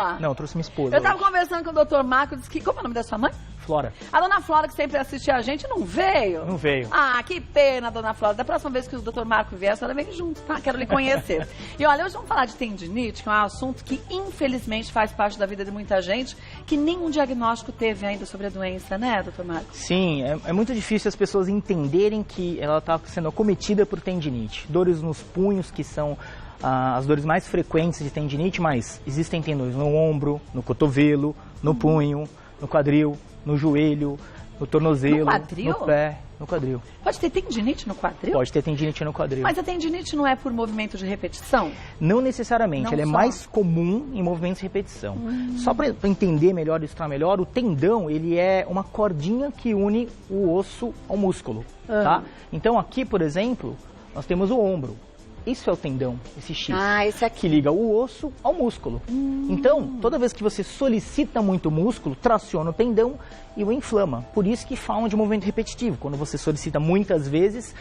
lá? Não, trouxe minha esposa. Eu tava conversando com o Dr. Marco, disse que... Como é o nome da sua mãe? Flora. A dona Flora, que sempre assistia a gente, não veio? Não veio. Ah, que pena, dona Flora. Da próxima vez que o Dr. Marco vier, a senhora vem junto, tá? Quero lhe conhecer. E olha, hoje vamos falar de tendinite, que é um assunto que, infelizmente, faz parte da vida de muita gente, que nenhum diagnóstico teve ainda sobre a doença, né, Dr. Marco? Sim, é muito difícil as pessoas entenderem que ela está sendo acometida por tendinite. Dores nos punhos, que são as dores mais frequentes de tendinite, mas existem tendões no ombro, no cotovelo, no punho, no quadril, no joelho, no tornozelo, no pé, no quadril. Pode ter tendinite no quadril? Pode ter tendinite no quadril. Mas a tendinite não é por movimento de repetição? Não necessariamente, ela é mais comum em movimentos de repetição. Só para entender melhor, ilustrar melhor, o tendão, ele é uma cordinha que une o osso ao músculo, tá? Então aqui, por exemplo, nós temos o ombro. Isso é o tendão, esse X, esse aqui. que liga o osso ao músculo. Então, toda vez que você solicita muito músculo, traciona o tendão e o inflama. Por isso que falam de movimento repetitivo. Quando você solicita muitas vezes,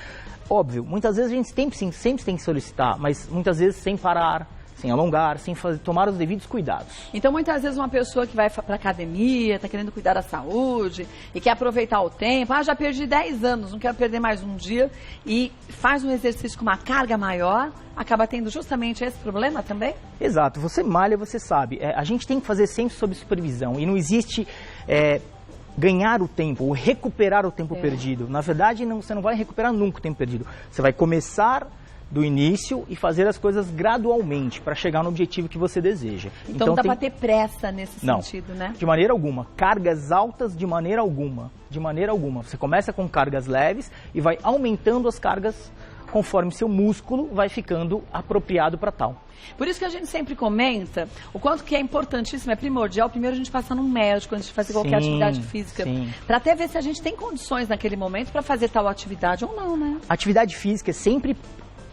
óbvio, muitas vezes a gente sempre tem que solicitar, mas muitas vezes sem parar, sem alongar, sem tomar os devidos cuidados. Então, muitas vezes uma pessoa que vai para academia, está querendo cuidar da saúde e quer aproveitar o tempo, já perdi 10 anos, não quero perder mais um dia, e faz um exercício com uma carga maior, acaba tendo justamente esse problema também? Exato, você malha, você sabe. A gente tem que fazer sempre sob supervisão e não existe... ganhar o tempo, ou recuperar o tempo perdido. Na verdade, você não vai recuperar nunca o tempo perdido. Você vai começar do início e fazer as coisas gradualmente para chegar no objetivo que você deseja. Então não dá para ter pressa nesse sentido, né? De maneira alguma. Cargas altas, de maneira alguma. De maneira alguma. Você começa com cargas leves e vai aumentando as cargas conforme seu músculo vai ficando apropriado para tal. Por isso que a gente sempre comenta o quanto que é importantíssimo, é primordial, primeiro a gente passar num médico antes de fazer qualquer atividade física, para até ver se a gente tem condições naquele momento para fazer tal atividade ou não, né? Atividade física é sempre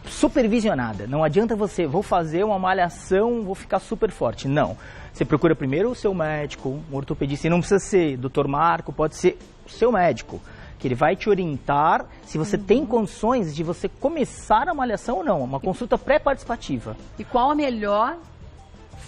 supervisionada. Não adianta vou fazer uma malhação, vou ficar super forte. Não. Você procura primeiro o seu médico, um ortopedista, e não precisa ser Dr. Marco, pode ser o seu médico, que ele vai te orientar se você tem condições de você começar a malhação ou não. Uma consulta pré-participativa. E qual a melhor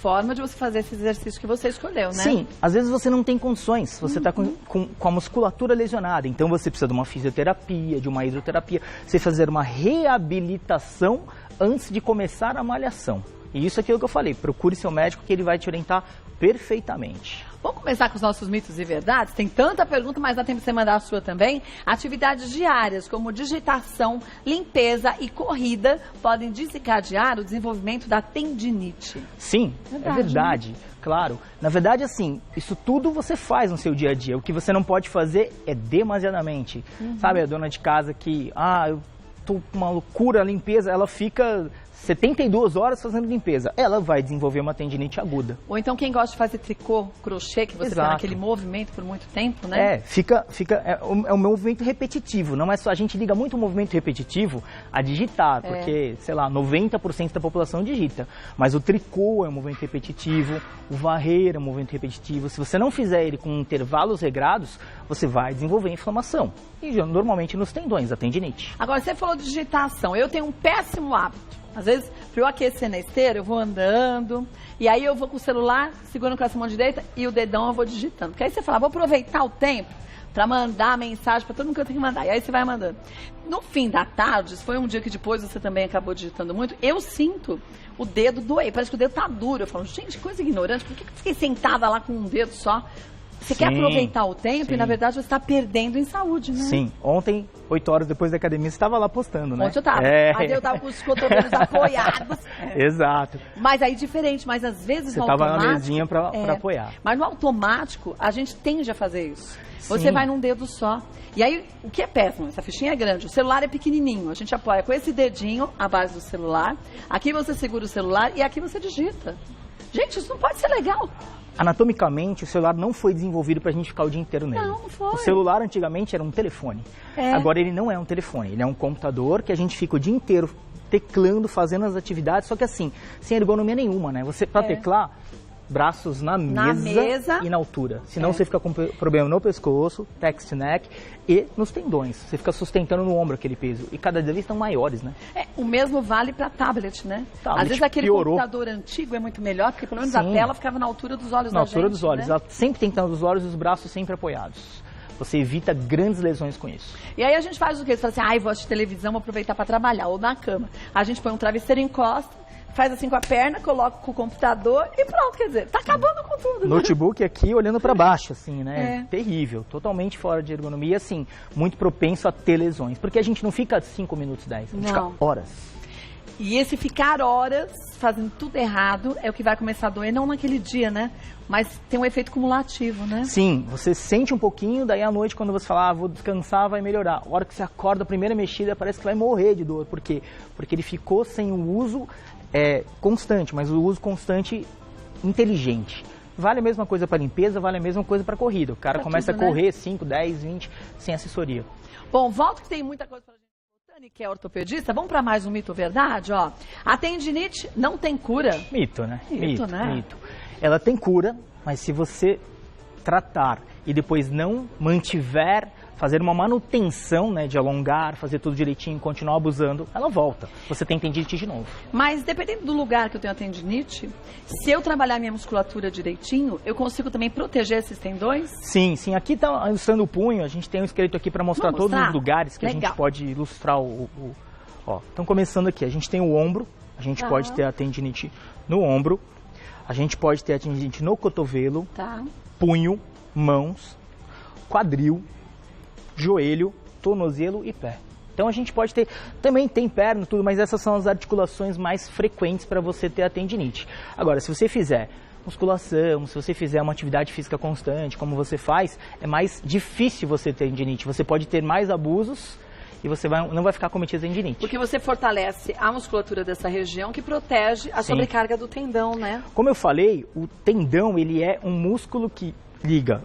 forma de você fazer esse exercício que você escolheu, né? Sim, às vezes você não tem condições, você está com a musculatura lesionada, então você precisa de uma fisioterapia, de uma hidroterapia, você fazer uma reabilitação antes de começar a malhação. E isso é aquilo que eu falei, procure seu médico que ele vai te orientar perfeitamente. Vamos começar com os nossos mitos e verdades? Tem tanta pergunta, mas dá tempo de você mandar a sua também. Atividades diárias, como digitação, limpeza e corrida, podem desencadear o desenvolvimento da tendinite. Sim, é verdade, claro. Na verdade, assim, isso tudo você faz no seu dia a dia. O que você não pode fazer é demasiadamente. Sabe, a dona de casa que, eu tô com uma loucura, a limpeza, ela fica 72 horas fazendo limpeza, ela vai desenvolver uma tendinite aguda. Ou então quem gosta de fazer tricô, crochê, que você faz aquele movimento por muito tempo, né? É um movimento repetitivo, não é só, a gente liga muito o movimento repetitivo a digitar, porque, sei lá, 90% da população digita, mas o tricô é um movimento repetitivo, o varrer é um movimento repetitivo, se você não fizer ele com intervalos regrados, você vai desenvolver inflamação, e normalmente nos tendões, a tendinite. Agora, você falou de digitação, eu tenho um péssimo hábito. Às vezes, para eu aquecer na esteira, eu vou andando, e aí eu vou com o celular, segurando com essa mão direita, e o dedão eu vou digitando. Porque aí você fala, vou aproveitar o tempo para mandar mensagem para todo mundo que eu tenho que mandar. E aí você vai mandando. No fim da tarde, se foi um dia que depois você também acabou digitando muito, eu sinto o dedo doer, parece que o dedo tá duro. Eu falo, gente, coisa ignorante, por que eu fiquei sentada lá com um dedo só? Você quer aproveitar o tempo e, na verdade, você está perdendo em saúde, né? Sim. Ontem, 8 horas depois da academia, você estava lá postando, né? Ontem eu estava. Aí eu estava com os cotovelos apoiados. Exato. Mas aí, diferente. Mas, às vezes, você no automático... Você estava na mesinha para apoiar. Mas, no automático, a gente tende a fazer isso. Você vai num dedo só. E aí, o que é péssimo? Essa fichinha é grande. O celular é pequenininho. A gente apoia com esse dedinho, a base do celular. Aqui você segura o celular e aqui você digita. Gente, isso não pode ser legal. Anatomicamente, o celular não foi desenvolvido para a gente ficar o dia inteiro nele. Não foi. O celular antigamente era um telefone. Agora ele não é um telefone, ele é um computador que a gente fica o dia inteiro teclando, fazendo as atividades, só que assim, sem ergonomia nenhuma, né? Você, para teclar, braços na mesa e na altura. Senão você fica com problema no pescoço, text neck e nos tendões. Você fica sustentando no ombro aquele peso. E cada vez estão maiores, né? O mesmo vale para tablet, né? Tablet Às vezes aquele piorou. computador antigo é muito melhor, porque pelo menos a Sim. tela ficava na altura dos olhos Na da altura gente, dos olhos. né? Ela sempre tem que estar nos olhos e os braços sempre apoiados. Você evita grandes lesões com isso. E aí a gente faz o quê? Você fala assim, vou assistir televisão, vou aproveitar para trabalhar, ou na cama. A gente põe um travesseiro, encosta, faz assim com a perna, coloca com o computador e pronto, quer dizer, tá acabando com tudo, né? Notebook aqui olhando para baixo, assim, né? É. Terrível, totalmente fora de ergonomia, assim, muito propenso a ter lesões. Porque a gente não fica 5 minutos, 10, a gente Não. fica horas. E esse ficar horas fazendo tudo errado é o que vai começar a doer, não naquele dia, né? Mas tem um efeito cumulativo, né? Sim, você sente um pouquinho, daí à noite quando você fala, vou descansar, vai melhorar. A hora que você acorda, a primeira mexida, parece que vai morrer de dor. Por quê? Porque ele ficou sem o uso constante, mas o uso constante inteligente. Vale a mesma coisa para limpeza, vale a mesma coisa para corrida. O cara começa tudo, a correr 5, 10, 20 sem assessoria. Bom, volto que tem muita coisa pra gente. Tani, que é ortopedista, vamos para mais um mito ou verdade, ó. A tendinite não tem cura. Mito, né? Mito, né? Mito. Ela tem cura, mas se você tratar e depois não mantiver, fazer uma manutenção, né, de alongar, fazer tudo direitinho, continuar abusando, ela volta. Você tem tendinite de novo. Mas dependendo do lugar que eu tenho a tendinite, se eu trabalhar minha musculatura direitinho, eu consigo também proteger esses tendões? Sim, sim. Aqui está ilustrando o punho, a gente tem um esqueleto aqui para mostrar Vamos todos mostrar? os lugares que Legal. a gente pode ilustrar Ó, então começando aqui, a gente tem o ombro, a gente pode ter a tendinite no ombro, a gente pode ter a tendinite no cotovelo, Tá. punho, mãos, quadril, joelho, tornozelo e pé. Então a gente pode ter, também tem perna, tudo, mas essas são as articulações mais frequentes para você ter a tendinite. Agora, se você fizer musculação, se você fizer uma atividade física constante, como você faz, é mais difícil você ter tendinite. Você pode ter mais abusos e você não vai ficar cometido tendinite. Porque você fortalece a musculatura dessa região que protege a Sim. sobrecarga do tendão, né? Como eu falei, o tendão ele é um músculo que liga.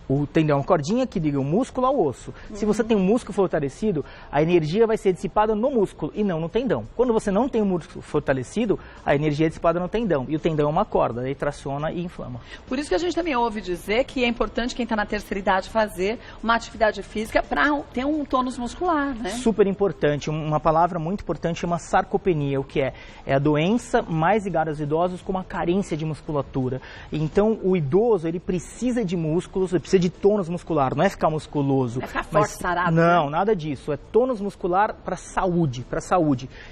O tendão é uma cordinha que liga o músculo ao osso. Se você tem um músculo fortalecido, a energia vai ser dissipada no músculo e não no tendão. Quando você não tem o músculo fortalecido, a energia é dissipada no tendão. E o tendão é uma corda, aí traciona e inflama. Por isso que a gente também ouve dizer que é importante quem está na terceira idade fazer uma atividade física para ter um tônus muscular, né? Super importante, uma palavra muito importante chama sarcopenia, o que é? É a doença mais ligada aos idosos com uma carência de musculatura. Então, o idoso, ele precisa de músculos, ele precisa de tônus muscular, não é ficar musculoso. É ficar forte, sarado, não, né? nada disso. É tônus muscular para saúde,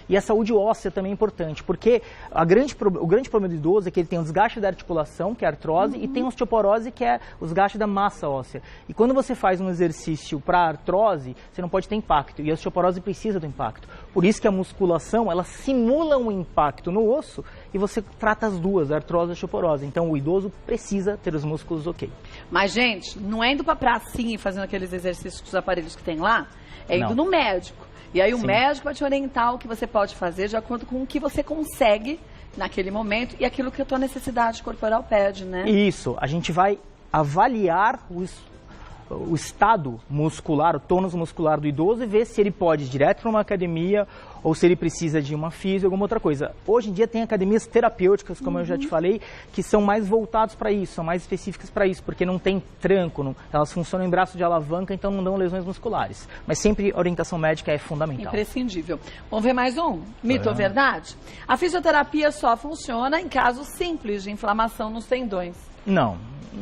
E a saúde óssea também é importante, porque o grande problema do idoso é que ele tem o desgaste da articulação, que é a artrose, e tem a osteoporose, que é o desgaste da massa óssea. E quando você faz um exercício para artrose, você não pode ter impacto, e a osteoporose precisa do impacto. Por isso que a musculação, ela simula um impacto no osso, e você trata as duas, a artrose e a osteoporose. Então, o idoso precisa ter os músculos ok. Mas, gente, não é indo pra pracinha e fazendo aqueles exercícios com os aparelhos que tem lá, é indo Não. no médico. E aí o Sim. médico vai te orientar o que você pode fazer de acordo com o que você consegue naquele momento e aquilo que a tua necessidade corporal pede, né? Isso, a gente vai avaliar o estado muscular, o tônus muscular do idoso e ver se ele pode ir direto para uma academia ou se ele precisa de uma físio, alguma outra coisa. Hoje em dia tem academias terapêuticas, como eu já te falei, que são mais voltadas para isso, são mais específicas para isso, porque não tem tranco, elas funcionam em braço de alavanca, então não dão lesões musculares. Mas sempre a orientação médica é fundamental. Imprescindível. Vamos ver mais um? Mito ou verdade? A fisioterapia só funciona em casos simples de inflamação nos tendões. Não,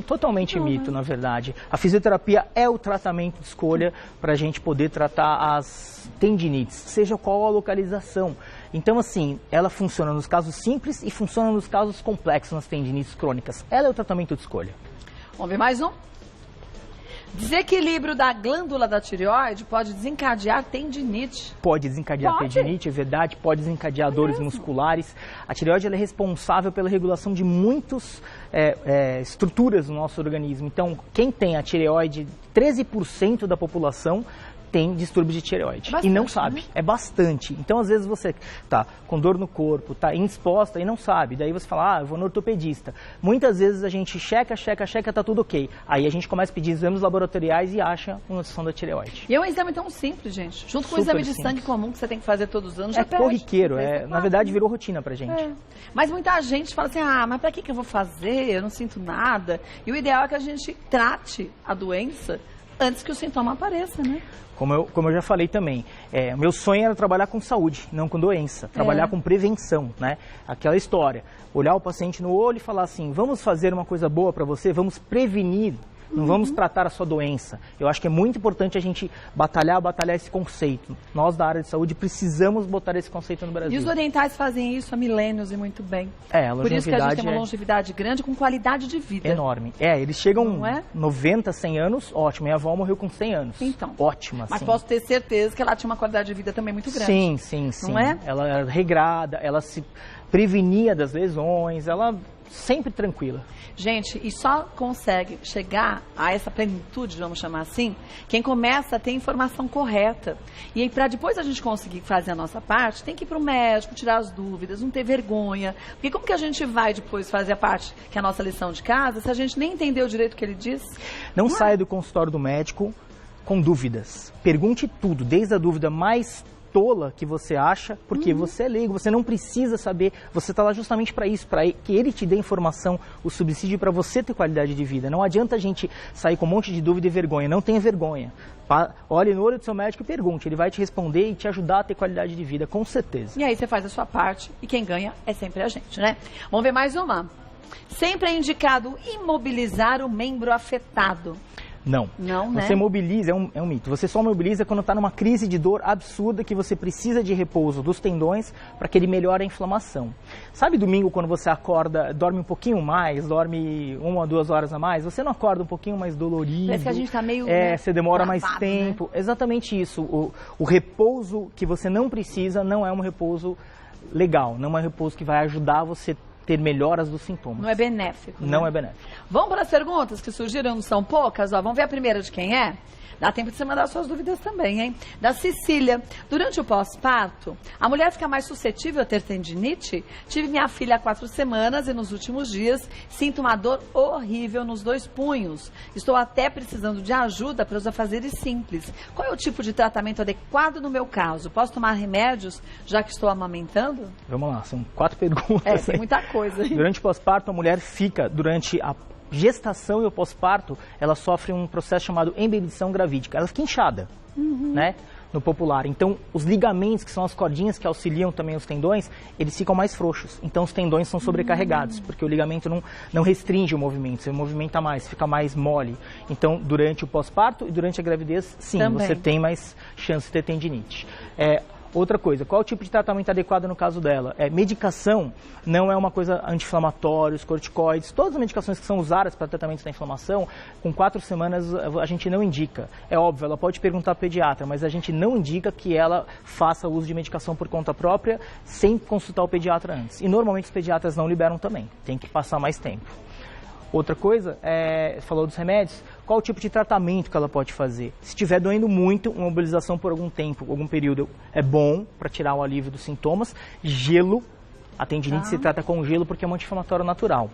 totalmente mito, na verdade. A fisioterapia é o tratamento de escolha para a gente poder tratar as tendinites, seja qual a localização. Então, assim, ela funciona nos casos simples e funciona nos casos complexos, nas tendinites crônicas. Ela é o tratamento de escolha. Vamos ver mais um? Desequilíbrio da glândula da tireoide pode desencadear tendinite. Pode desencadear Pode? tendinite, é verdade, pode desencadear dores musculares. A tireoide ela é responsável pela regulação de muitas estruturas do nosso organismo. Então, quem tem a tireoide, 13% da população tem distúrbio de tireoide. Bastante, e não sabe. Né? É bastante. Então, às vezes, você tá com dor no corpo, tá indisposta e não sabe. Daí você fala, eu vou no ortopedista. Muitas vezes a gente checa, tá tudo ok. Aí a gente começa a pedir exames laboratoriais e acha uma disfunção da tireoide. E é um exame tão simples, gente. Junto com o exame de sangue comum que você tem que fazer todos os anos, é corriqueiro. Na verdade, virou rotina pra gente. Mas muita gente fala assim, mas pra que eu vou fazer? Eu não sinto nada. E o ideal é que a gente trate a doença antes que o sintoma apareça, né? Como eu já falei também, meu sonho era trabalhar com saúde, não com doença, trabalhar com prevenção, né? Aquela história, olhar o paciente no olho e falar assim, vamos fazer uma coisa boa para você, vamos prevenir, não vamos tratar a sua doença. Eu acho que é muito importante a gente batalhar esse conceito. Nós da área de saúde precisamos botar esse conceito no Brasil. E os orientais fazem isso há milênios e muito bem. A Por isso que a gente tem uma longevidade grande com qualidade de vida. Enorme. Eles chegam 90, 100 anos, ótimo. Minha avó morreu com 100 anos. Então. Ótima, Mas posso ter certeza que ela tinha uma qualidade de vida também muito grande. Sim. Não é? Ela era regrada, ela se prevenia das lesões, ela sempre tranquila. Gente, e só consegue chegar a essa plenitude, vamos chamar assim, quem começa a ter informação correta. E aí, para depois a gente conseguir fazer a nossa parte, tem que ir para o médico, tirar as dúvidas, não ter vergonha. Porque como que a gente vai depois fazer a parte, que é a nossa lição de casa, se a gente nem entendeu direito o que ele diz? Não saia do consultório do médico com dúvidas. Pergunte tudo, desde a dúvida mais tola que você acha, porque você é leigo, você não precisa saber, você está lá justamente para isso, para que ele te dê informação, o subsídio para você ter qualidade de vida. Não adianta a gente sair com um monte de dúvida e vergonha, não tenha vergonha. Olhe no olho do seu médico e pergunte, ele vai te responder e te ajudar a ter qualidade de vida, com certeza. E aí você faz a sua parte e quem ganha é sempre a gente, né? Vamos ver mais uma. Sempre é indicado imobilizar o membro afetado. Não, né? Você mobiliza, é um mito. Você só mobiliza quando está numa crise de dor absurda que você precisa de repouso dos tendões para que ele melhore a inflamação. Sabe domingo quando você acorda, dorme um pouquinho mais, dorme 1 ou 2 horas a mais? Você não acorda um pouquinho mais dolorido? Parece que a gente está meio... você demora travado, mais tempo. Né? Exatamente isso. O repouso que você não precisa não é um repouso legal, não é um repouso que vai ajudar você ter melhoras dos sintomas. Não é benéfico. Não é benéfico. Vamos para as perguntas que surgiram, não são poucas. Vamos ver a primeira de quem é? Dá tempo de você mandar suas dúvidas também, hein? Da Cecília. Durante o pós-parto, a mulher fica mais suscetível a ter tendinite? Tive minha filha há 4 semanas e nos últimos dias sinto uma dor horrível nos 2 punhos. Estou até precisando de ajuda para os afazeres simples. Qual é o tipo de tratamento adequado no meu caso? Posso tomar remédios já que estou amamentando? Vamos lá, são 4 perguntas. Tem muita coisa. Durante o pós-parto, a mulher fica, durante a gestação e o pós-parto, ela sofre um processo chamado embebição gravídica. Ela fica inchada, né? No popular. Então, os ligamentos, que são as cordinhas que auxiliam também os tendões, eles ficam mais frouxos. Então, os tendões são sobrecarregados, porque o ligamento não restringe o movimento, você movimenta mais, fica mais mole. Então, durante o pós-parto e durante a gravidez, sim, também você tem mais chance de ter tendinite. Outra coisa, qual o tipo de tratamento adequado no caso dela? Medicação não é uma coisa anti-inflamatórios, corticoides, todas as medicações que são usadas para tratamento da inflamação, com 4 semanas a gente não indica. É óbvio, ela pode perguntar ao pediatra, mas a gente não indica que ela faça uso de medicação por conta própria sem consultar o pediatra antes. E normalmente os pediatras não liberam também, tem que passar mais tempo. Outra coisa, falou dos remédios, qual o tipo de tratamento que ela pode fazer? Se estiver doendo muito, uma mobilização por algum tempo, algum período, é bom para tirar o alívio dos sintomas. Gelo, a tendinite se trata com gelo porque é um anti-inflamatório natural.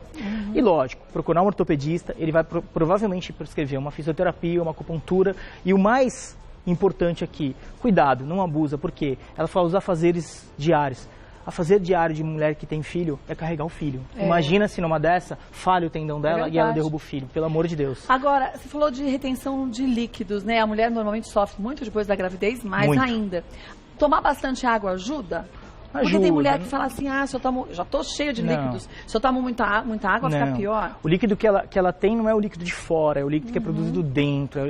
E lógico, procurar um ortopedista, ele vai provavelmente prescrever uma fisioterapia, uma acupuntura. E o mais importante aqui, cuidado, não abusa, porque ela fala os afazeres diários. A fazer diário de mulher que tem filho é carregar o filho. Imagina se numa dessa falha o tendão dela e ela derruba o filho, pelo amor de Deus. Agora, você falou de retenção de líquidos, né? A mulher normalmente sofre muito depois da gravidez, mais ainda. Tomar bastante água ajuda? Porque tem mulher que fala assim, se eu tomo, já estou cheia de líquidos, se eu tomo muita água fica pior. O líquido que ela tem não é o líquido de fora, é o líquido que é produzido dentro.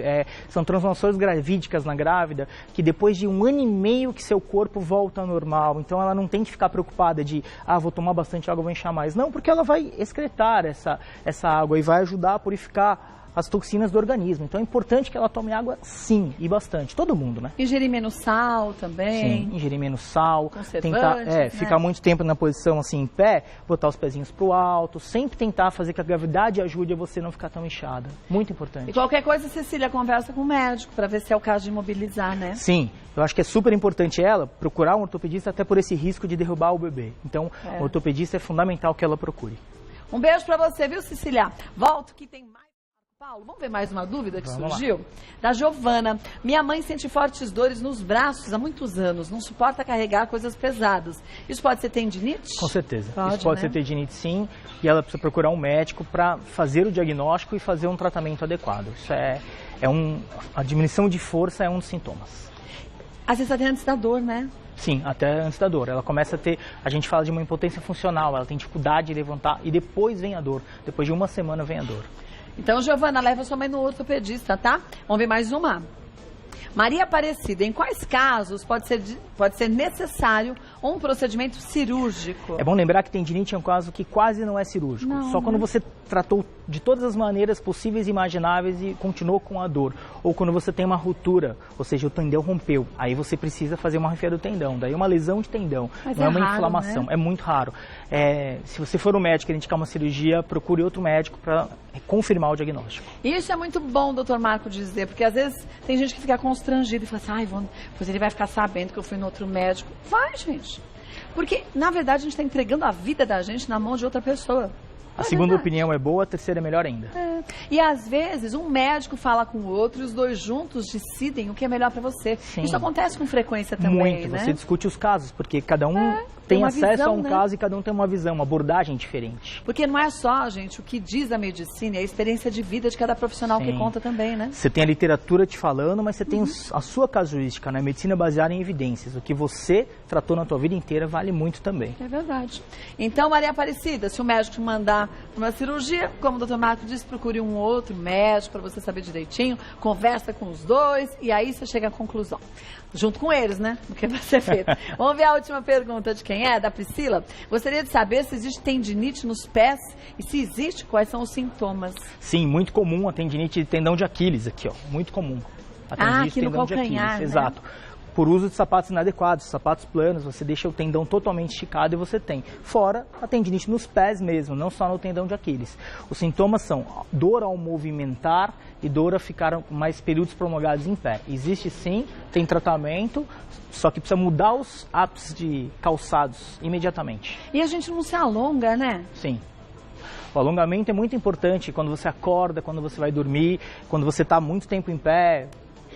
São transformações gravídicas na grávida, que depois de 1 ano e meio que seu corpo volta ao normal. Então ela não tem que ficar preocupada de, vou tomar bastante água, vou inchar mais. Não, porque ela vai excretar essa água e vai ajudar a purificar as toxinas do organismo. Então é importante que ela tome água sim, e bastante. Todo mundo, né? Ingerir menos sal também. Sim, ingerir menos sal. Conservantes, tentar ficar muito tempo na posição assim em pé, botar os pezinhos pro alto, sempre tentar fazer que a gravidade ajude a você não ficar tão inchada. Muito importante. E qualquer coisa, Cecília, conversa com o médico para ver se é o caso de imobilizar, né? Sim, eu acho que é super importante ela procurar um ortopedista até por esse risco de derrubar o bebê. Então, o ortopedista é fundamental que ela procure. Um beijo para você, viu, Cecília? Volto que tem mais. Paulo, vamos ver mais uma dúvida que surgiu? Da Giovana. Minha mãe sente fortes dores nos braços há muitos anos, não suporta carregar coisas pesadas. Isso pode ser tendinite? Com certeza. Pode, isso pode ser tendinite sim, e ela precisa procurar um médico para fazer o diagnóstico e fazer um tratamento adequado. Isso a diminuição de força é um dos sintomas. Às vezes até antes da dor, né? Sim, até antes da dor. Ela começa a ter, a gente fala de uma impotência funcional, ela tem dificuldade de levantar e depois vem a dor. Depois de uma semana vem a dor. Então, Giovana, leva sua mãe no ortopedista, tá? Vamos ver mais uma. Maria Aparecida, em quais casos pode ser necessário um procedimento cirúrgico? É bom lembrar que tendinite é um caso que quase não é cirúrgico. Não, Só quando você tratou de todas as maneiras possíveis e imagináveis e continuou com a dor. Ou quando você tem uma ruptura, ou seja, o tendão rompeu. Aí você precisa fazer uma rifia do tendão. Daí uma lesão de tendão, mas não é uma raro, inflamação. Né? É muito raro. Se você for um médico e indicar uma cirurgia, procure outro médico para confirmar o diagnóstico. Isso é muito bom, doutor Marco, dizer, porque às vezes tem gente que fica constrangido e fala assim, pois ele vai ficar sabendo que eu fui no outro médico. Vai, gente. Porque, na verdade, a gente está entregando a vida da gente na mão de outra pessoa. A segunda opinião é boa, a terceira é melhor ainda. E às vezes um médico fala com o outro e os dois juntos decidem o que é melhor para você. Sim. Isso acontece com frequência também, muito, né? Você discute os casos, porque cada um tem acesso visão, a um caso e cada um tem uma visão, uma abordagem diferente. Porque não é só, gente, o que diz a medicina, é a experiência de vida de cada profissional que conta também, né? Você tem a literatura te falando, mas você tem a sua casuística, né? Medicina baseada em evidências. O que você tratou na tua vida inteira vale muito também. É verdade. Então, Maria Aparecida, se o médico te mandar uma cirurgia, como o doutor Marco disse, procure um outro médico para você saber direitinho, conversa com os dois e aí você chega à conclusão. Junto com eles, né? O que vai ser feito. Vamos ver a última pergunta de quem é, da Priscila. Gostaria de saber se existe tendinite nos pés e se existe, quais são os sintomas. Sim, muito comum a tendinite de tendão de Aquiles aqui, ó. Muito comum. A tendinite aqui no calcanhar, né? Exato. Por uso de sapatos inadequados, sapatos planos, você deixa o tendão totalmente esticado e você tem. Fora a tendinite nos pés mesmo, não só no tendão de Aquiles. Os sintomas são dor ao movimentar e dor a ficar mais períodos prolongados em pé. Existe sim, tem tratamento, só que precisa mudar os hábitos de calçados imediatamente. E a gente não se alonga, né? Sim. O alongamento é muito importante quando você acorda, quando você vai dormir, quando você está muito tempo em pé.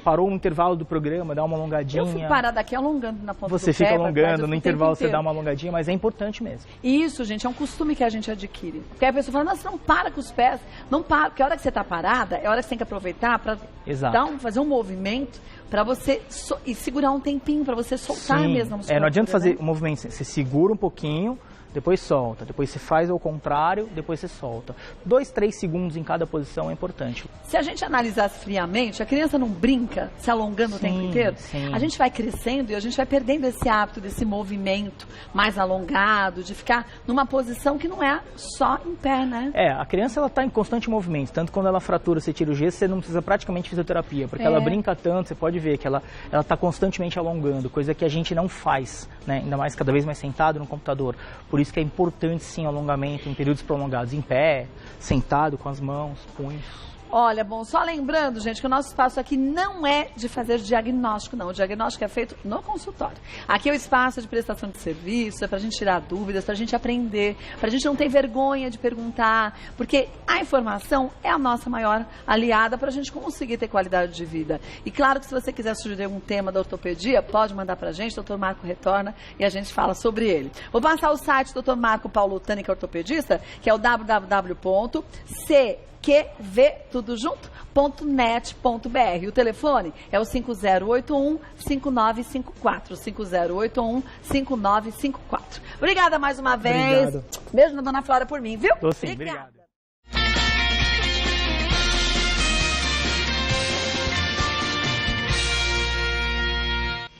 Parou no intervalo do programa, dá uma alongadinha. Eu fico parada aqui alongando na ponta do pé. Você fica alongando, no intervalo você inteiro. dá uma alongadinha, mas é importante mesmo. E isso, gente, é um costume que a gente adquire. Porque a pessoa fala, nossa, não para com os pés. Não para, porque a hora que você está parada, é a hora que você tem que aproveitar para fazer um movimento, para você e segurar um tempinho, para você soltar mesmo a musculatura. Não adianta fazer o movimento, você segura um pouquinho, depois solta, depois você faz ao contrário, depois você solta. 2, 3 segundos em cada posição é importante. Se a gente analisasse friamente, a criança não brinca se alongando o tempo inteiro? Sim. A gente vai crescendo e a gente vai perdendo esse hábito desse movimento mais alongado, de ficar numa posição que não é só em pé, né? A criança ela está em constante movimento, tanto quando ela fratura, você tira o gesso, você não precisa praticamente de fisioterapia, porque ela brinca tanto, você pode ver que ela está constantemente alongando, coisa que a gente não faz, né? Ainda mais cada vez mais sentado no computador. Por isso que é importante, sim, o alongamento em períodos prolongados, em pé, sentado, com as mãos, punhos. Olha, bom, só lembrando, gente, que o nosso espaço aqui não é de fazer diagnóstico, não. O diagnóstico é feito no consultório. Aqui é o espaço de prestação de serviço, é pra gente tirar dúvidas, pra gente aprender, pra gente não ter vergonha de perguntar, porque a informação é a nossa maior aliada pra gente conseguir ter qualidade de vida. E claro que se você quiser sugerir algum tema da ortopedia, pode mandar pra gente, doutor Marco retorna e a gente fala sobre ele. Vou passar o site do Dr. Marco Paulo Tânica, ortopedista, que é o www.cqvtudojunto.net.br. O telefone é o 5081-5954. 5081-5954. Obrigada mais uma vez. Obrigado. Beijo na Dona Flora por mim, viu? Tô sim, obrigado.